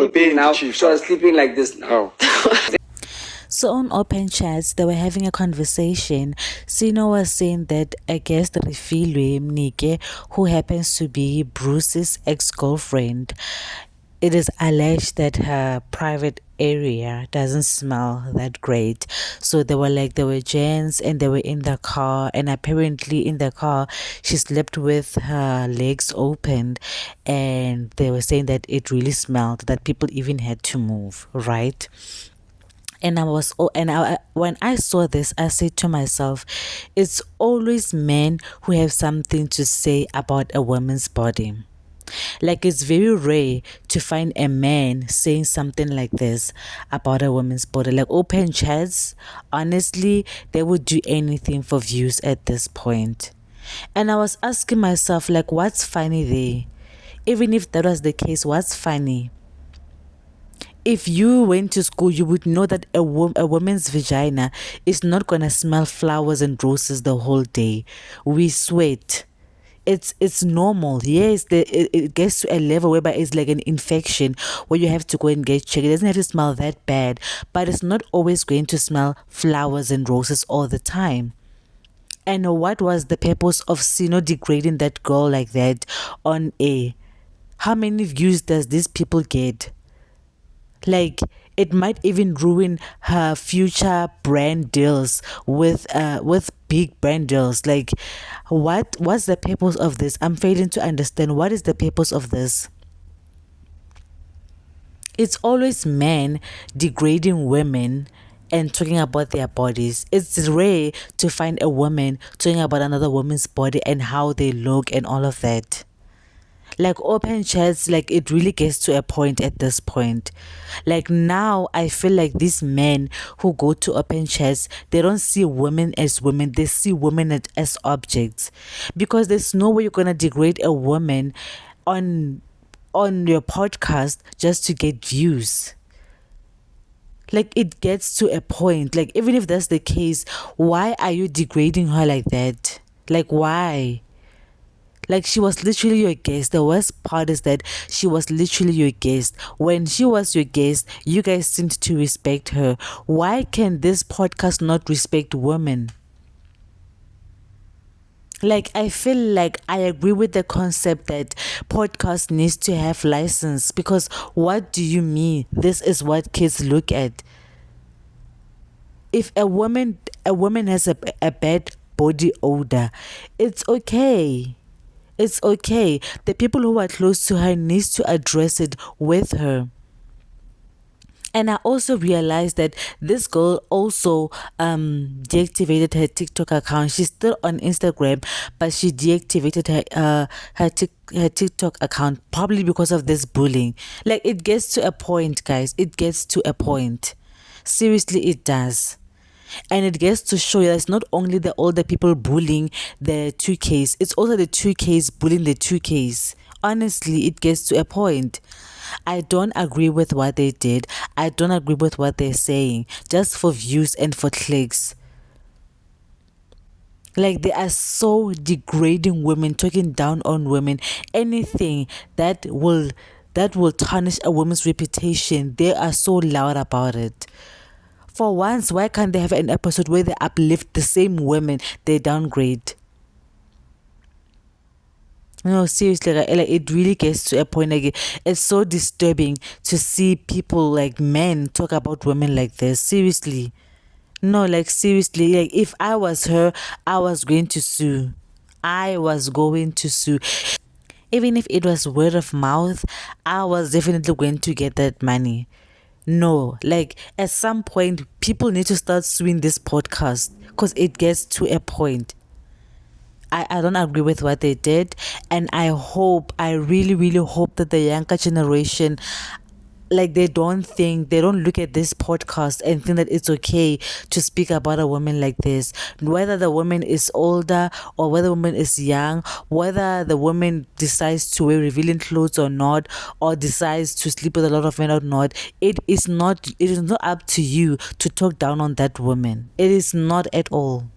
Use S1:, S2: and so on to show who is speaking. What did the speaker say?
S1: sleeping now. She was sleeping like this now.
S2: So on Open Chats, they were having a conversation. Sino was saying that I guess the Refilwe Mnike, who happens to be Bruce's ex-girlfriend, it is alleged that her private area doesn't smell that great. So they were gents and they were in the car, and apparently in the car she slept with her legs opened, and they were saying that it really smelled, that people even had to move, right? And when I saw this, I said to myself, it's always men who have something to say about a woman's body. Like, it's very rare to find a man saying something like this about a woman's body. Like, Open Chats, honestly, they would do anything for views at this point. And I was asking myself, like, what's funny there? Even if that was the case, what's funny? If you went to school, you would know that a woman's vagina is not going to smell flowers and roses the whole day. We sweat. It's normal. Yes, it gets to a level whereby it's like an infection where you have to go and get checked. It doesn't have to smell that bad, but it's not always going to smell flowers and roses all the time. And what was the purpose of Sino degrading that girl like that on air? How many views does these people get? Like, it might even ruin her future brand deals with big brand deals. Like, what's the purpose of this? I'm failing to understand. What is the purpose of this? It's always men degrading women and talking about their bodies. It's rare to find a woman talking about another woman's body and how they look and all of that. Like, Open Chats, like, it really gets to a point at this point. Like, now I feel like these men who go to Open Chats, they don't see women as women, they see women as objects, because there's no way you're gonna degrade a woman on your podcast just to get views. Like, it gets to a point. Like, even if that's the case, why are you degrading her like that? Like, why? Like, she was literally your guest. The worst part is that she was literally your guest. When she was your guest, you guys seemed to respect her. Why can this podcast not respect women? Like, I feel like I agree with the concept that podcast needs to have license, because what do you mean? This is what kids look at. If a woman has a bad body odor, it's okay. It's okay. The people who are close to her needs to address it with her. And I also realized that this girl also deactivated her TikTok account. She's still on Instagram, but she deactivated her TikTok account, probably because of this bullying. Like, it gets to a point, guys. It gets to a point. Seriously, it does. And it gets to show you that it's not only the older people bullying the 2Ks, it's also the 2Ks bullying the 2Ks. Honestly, it gets to a point. I don't agree with what they did. I don't agree with what they're saying, just for views and for clicks. Like, they are so degrading women, talking down on women. Anything that will tarnish a woman's reputation, they are so loud about it. For once, why can't they have an episode where they uplift the same women they downgrade? No, seriously, like, it really gets to a point. Like, it's so disturbing to see people, like men, talk about women like this. Seriously. No, like, seriously, like, if I was her, I was going to sue. I was going to sue. Even if it was word of mouth, I was definitely going to get that money. No, like, at some point, people need to start suing this podcast, because it gets to a point. I don't agree with what they did, and I really, really hope that the younger generation, like, they don't look at this podcast and think that it's okay to speak about a woman like this, whether the woman is older or whether the woman is young, whether the woman decides to wear revealing clothes or not, or decides to sleep with a lot of men or not. It is not up to you to talk down on that woman. It is not at all.